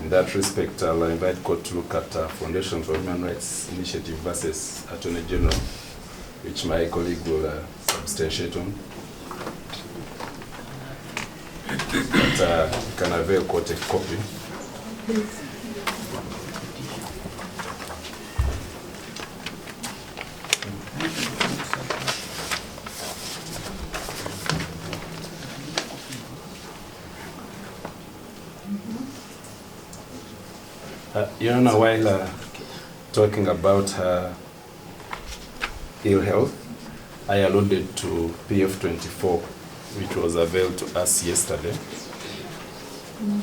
In that respect, I'll invite court to look at Foundation for Human Rights Initiative versus Attorney General, which my colleague will substantiate on. But can avail court a copy. Please. Your Honor, while talking about her ill health, I alluded to PF24, which was availed to us yesterday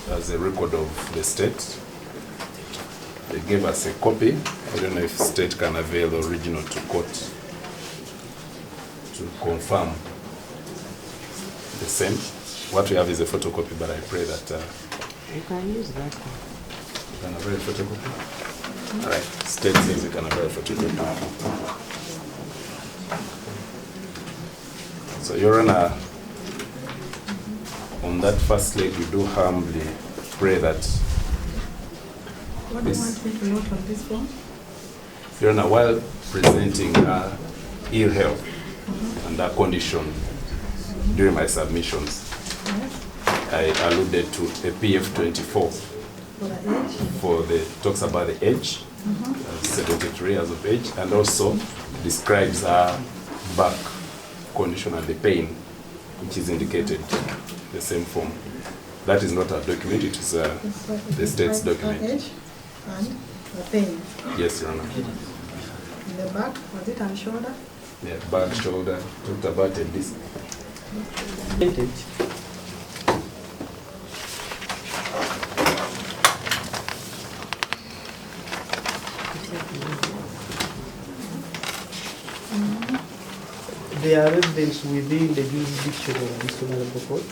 as a record of the state. They gave us a copy. I don't know if state can avail the original to court to confirm the same. What we have is a photocopy, but I pray that you can use that one. You can avail a photocopy? All right, state says you can avail a photocopy. So, Your Honor, on that first leg, we do humbly pray that. What do you want me to note on this form? Your Honor, while presenting her ill health and her condition during my submissions, I alluded to a PF24 for the talks about the age, 73 years of age, and also describes her back condition and the pain, which is indicated in the same form. That is not our document, it is the state's document. Age and the pain. Yes, Your Honor. In the back, was it on shoulder? Yeah, back, shoulder, talked about a disc. They are residents within the jurisdiction of this honorable court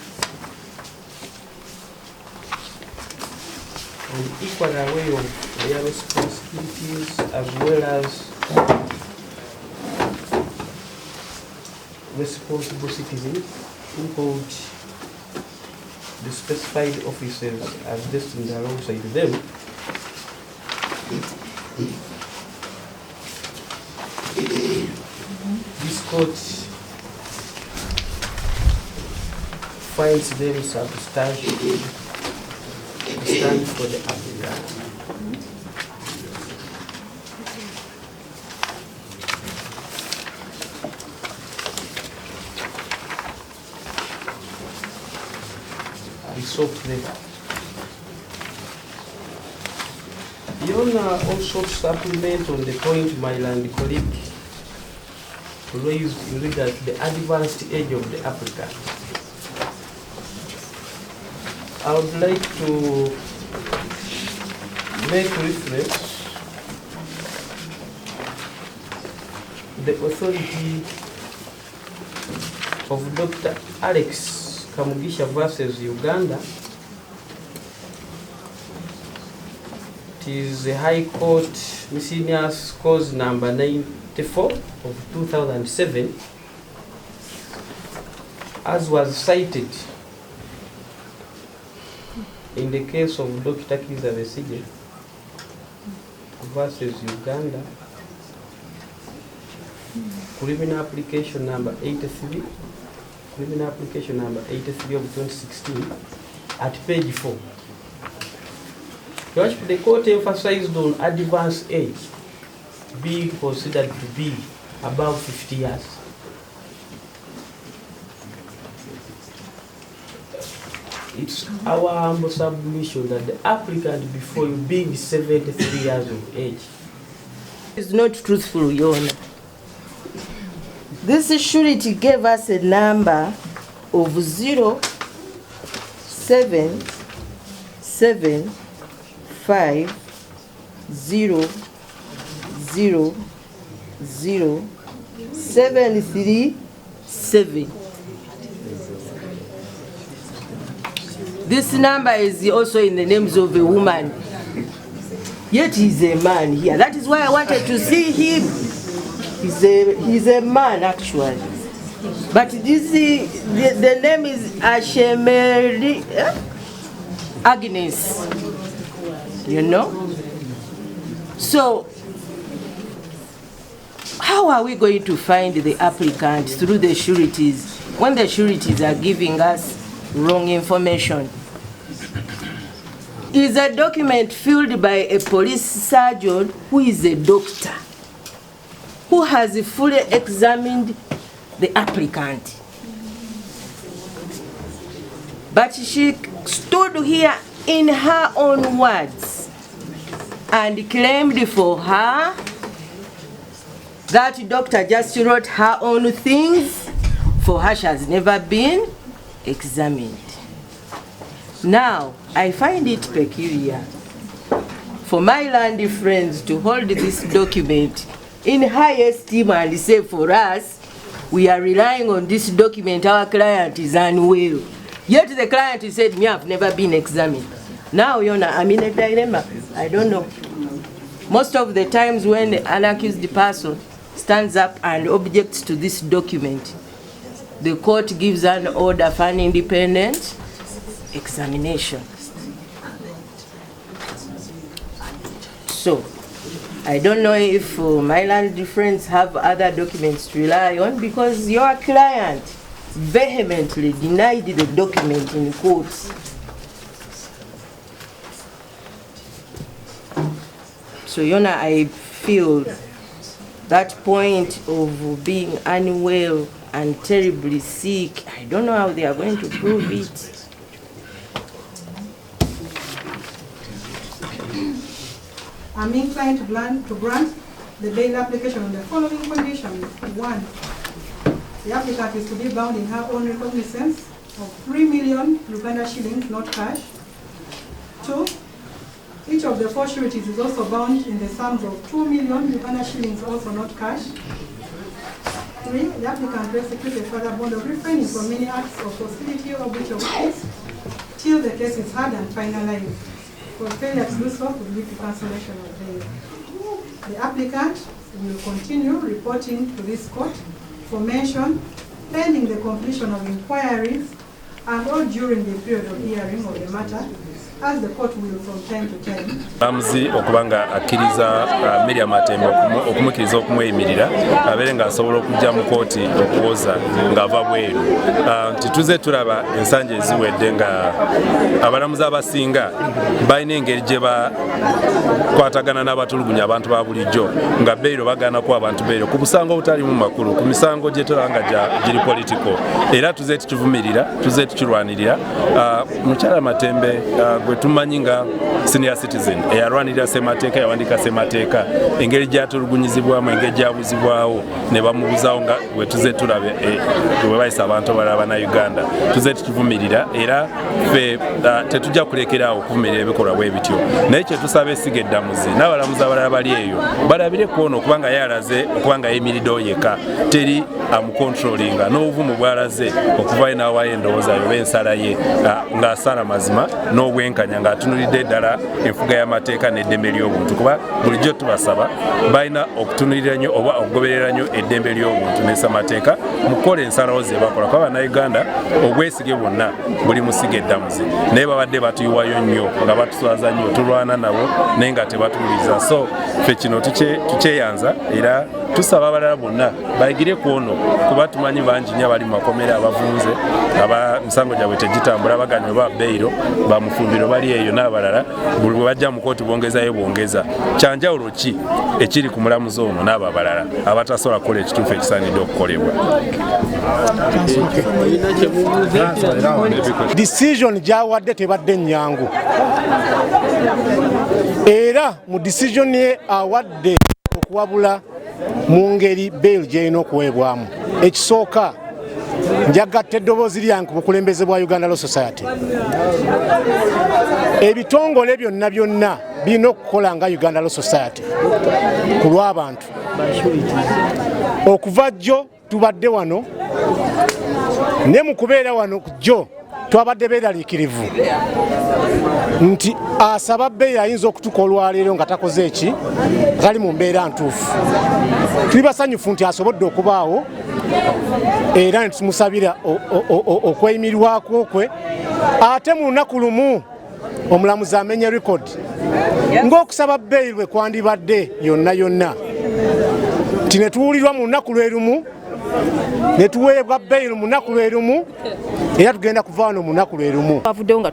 and equally aware of their responsibilities as well as responsible citizens who hold the specified officers as destined alongside them. This court finds them substantial to stand for the applicant. I sought them. Your Honor also supplement on the point my land colleague raised in regard to the advanced age of the applicant. I would like to make reference to the authority of Dr. Alex Kamugisha versus Uganda. It is the High Court Miscellaneous Cause number 94 of 2007, as was cited in the case of Dr. Kiza Besige versus Uganda, criminal application number 83, criminal application number 83 of 2016, at page 4. The court emphasized on advanced age being considered to be above 50 years. It's our humble submission that the applicant before you being 73 years of age is not truthful, Your Honor. This surety gave us a number of 07750000737. This number is also in the names of a woman, yet he's a man here. That is why I wanted to see him. He's a man actually. But this the name is Ashemeri Agnes. You know? So how are we going to find the applicant through the sureties when the sureties are giving us wrong information? Is a document filled by a police surgeon who is a doctor, who has fully examined the applicant. But she stood here in her own words and claimed for her that doctor just wrote her own things. For her, she has never been examined. Now, I find it peculiar for my land friends to hold this document in high esteem and say for us, we are relying on this document, our client is unwell. Yet the client said, me, I've never been examined. Now, I'm in a dilemma. I don't know. Most of the times when an accused person stands up and objects to this document, the court gives an order for an independent examination. So, I don't know if my land friends have other documents to rely on, because your client vehemently denied the document in court. So, I feel that point of being unwell and terribly sick, I don't know how they are going to prove it. I'm inclined to grant the bail application on the following conditions. 1, the applicant is to be bound in her own recognizance of 3 million Uganda shillings, not cash. 2, each of the 4 sureties is also bound in the sums of 2 million Uganda shillings, also not cash. 3, the applicant will execute a further bond of refraining from any acts of hostility or breach of peace till the case is heard and finalized. For failure to do so would lead to cancellation of bail. The applicant will continue reporting to this court for mention pending the completion of inquiries and or during the period of hearing of the matter, as the court will from time to time. Ramzi okubanga akkiriza Miria Matembe okumukiriza okumweyimirira abeere ng'asobola okujja mu kooti okuwoza ng'ava bweru. Tituze tulaba ensanja eziwedde nga abalamuzi abasinga balina engeri gye bakwatagana n'abatulugunya abantu ba bulijjo nga bbeero bagaanako abantu bbeero ku busango obutalimu makulu, ku misango gye tulaba nga giri politiko. Era tuze tukivumirira, tuze tukirwanirira. Mukyala Matembe gwe tumanyi nga senior citizen eyalwanirira ssemateeka, yawandika ssemateeka, engeri gyatulugunyizibwamu, engeri gyabuzibwawo ne bamubuzaawo nga bwe tuze tulabe bwe bayisa abantu abalala bannayuganda. Tuze tukivumirira era ffe tetujja kulekeraawo okuvumirira ebikolwa bwe bityo. Naye kye tusaba esiga eddamuzi n'abalamuzi abalala bali eyo balabire kwona okubanga yalaze okubanga yeyimiriddewo yekka, teri amukontrolinga n'obuvumu bwalaze okuvaayo n'awaayo endowooza yo ensala ye ng'asala mazima n'obwenkanya ng'atunulidde ddala enfuga y'amateeka n'eddembe ly'obuntu. Kuba bulijjo tubasaba balina okutunulira nnyo oba okugoberera nnyo eddembe ly'obuntu n'essamateeka mu kukola ensalawo ze bakola. Kuba bannayuganda obwesige bwonna buli musiga eddamuzi, naye babadde batuyiwayo nnyo nga batuswaza nnyo, tulwana nabo naye nga tebatuwuliza. So ffe kino tukyeyanza era tusaba abalala bonna bayigire ku ono, kuba tumanyi bangi nnyo abali mu makomera abavunze, emisango gyabwe tegitambula, baganywe ba Biibino, bamufumbiro bali eyo n'abalala, buli bwe bajja mu kooti bongezayo bwongeza. Kyanjawulo ki ekiri ku mulamuzi ono n'abo abalala abatasobola kukola ekituufu ekisaanidde okukolebwa? Decision gy'awadde tebadde nnyangu, era mu decision ye awadde okuwabula mu ngeri bail gy'erina okuweebwamu. Ekisooka, njagatta eddoboozi lyange ku bukulembeze bwa Uganda Law Society. Ebitongole byonna byonna birina okukola nga Uganda Law Society ku lw'abantu. Okuva jjo tubadde wano, ne mu kubeera wano jjo twabadde beeraliikirivu nti asaba bbeeyi ayinza okutuka olwaleero nga takoze eki, gali mu mbeera ntuufu. Tuli basanyufu nti asobodde okubaawo era netumusabira okweyimirirwako kwe ate mu lunaku lumu omulamuzi amenye rekodi ng'okusaba bbeeyi lwe kwandibadde yonna nti ne tuwulirwa mu lunaku lwe lumu ne tuweebwa bbeeyi mu lunaku lwe lumu era tugenda kuva wano mu lunaku lwe lumu. Twavuddewo nga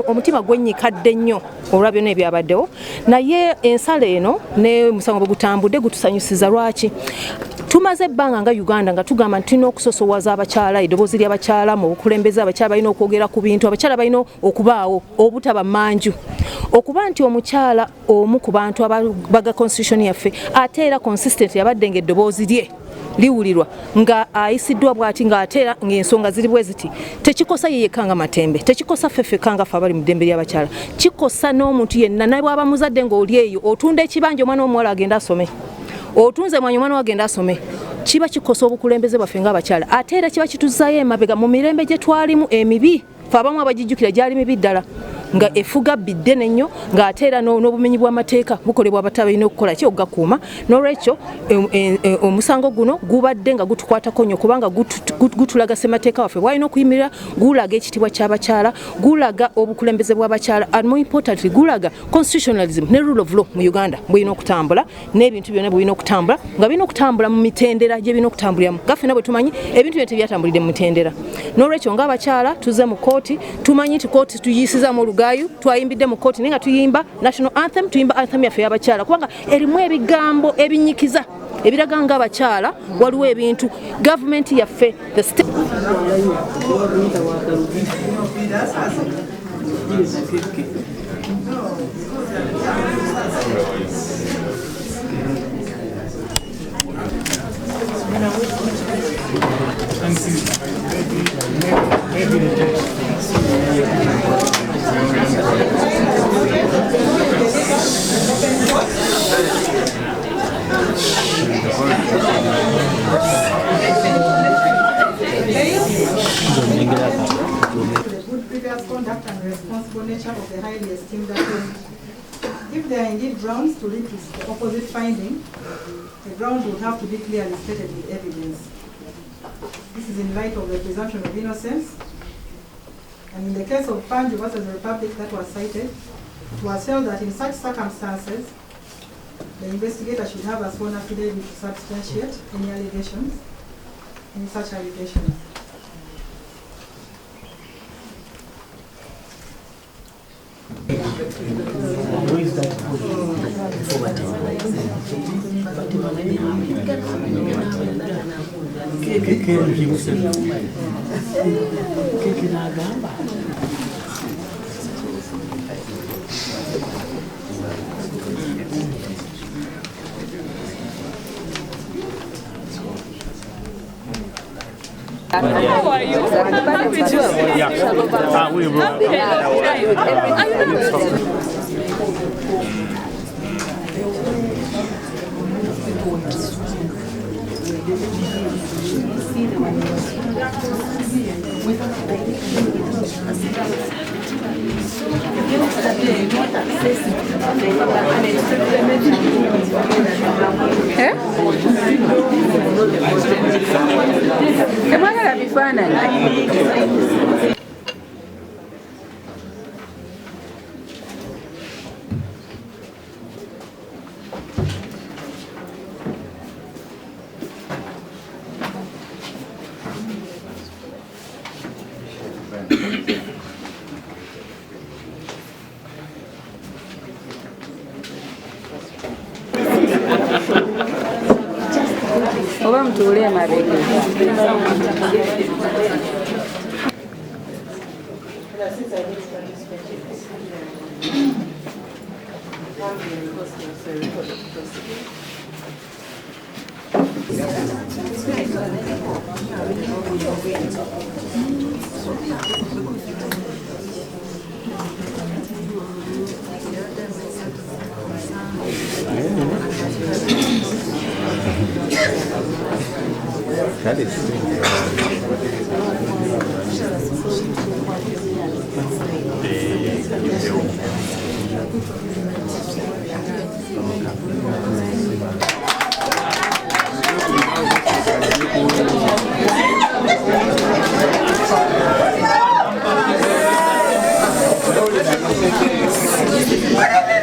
omutima gwennyikadde nnyo olwa byonna ebyabaddewo, naye ensala eno ne musango bwe gutambudde gutusanyusiza. Lwaki? Tumaze ebbanga nga Uganda nga tugamba nti tulina okusosowaza abakyala, eddoboozi ly'abakyala mu bukulembeze, abakyala balina okwogera ku bintu, abakyala balina okubaawo obutaba manju, okuba nti omukyala omu ku bantu abaga constitution yaffe ate era consistent yabadde ng'eddoboozi lye liwulirwa nga ayisiddwa bw'ati ng'ateera ng'ensonga ziri bwe ziti, tekikosa ye yekka nga Matembe, tekikosa ffeffe kanga ffe abali mu ddembe ly'abakyala, kikosa n'omuntu yenna naye bw'aba muzadde ng'oli eyo otunda ekibanja omwana w'omuwala agenda asome, otunze mwanyi omwana wagenda asome, kiba kikosa obukulembeze bwaffe ng'abakyala, ate era kiba kituzaayo emabega mu mirembe gye twalimu emibi, ffe abamu abagijjukira gyali mibi ddala nga efuga bbidde nnyo ng'ate era n'obumenyi bw'amateeka bukolebwa abatabalina okukola ki okugakuuma. N'olwekyo omusango guno gubadde nga gutukwatako nnyo kubanga gutulaga ssemateeka waffe bw'alina okuyimirira, gulaga ekitiibwa ky'abakyala, gulaga obukulembeze bw'abakyala, and more importantly gulaga constitutionalism ne rule of law mu Uganda bw'erina okutambula, n'ebintu byonna bw'erina okutambula nga birina okutambula mu mitendera gye birina okutambuliramu. Nga ffenna bwe tumanyi ebintu byonna tebyatambulidde mu mitendera. N'olwekyo ng'abakyala tuze mu kooti, tumanyi nti kooti tuyisizaamu olugayu, twayimbidde mu kooti naye nga tuyimba national anthem, tuyimba anthem yaffe y'abakyala kubanga erimu ebigambo ebinyikiza ebiraga ng'abakyala waliwo ebintu gavumenti yaffe the state. Conduct and responsible nature of the highly esteemed accused. If there are indeed grounds to lead to the opposite finding, the grounds would have to be clearly stated with evidence. This is in light of the presumption of innocence. And in the case of Panju versus the Republic that was cited, it was held that in such circumstances, the investigator should have a sworn affidavit to substantiate any allegations, any such allegations. How are you? Happy to see you. Yeah. We will. Temwagala bifaananyi. Oba mutuule emabega. That is Thank you.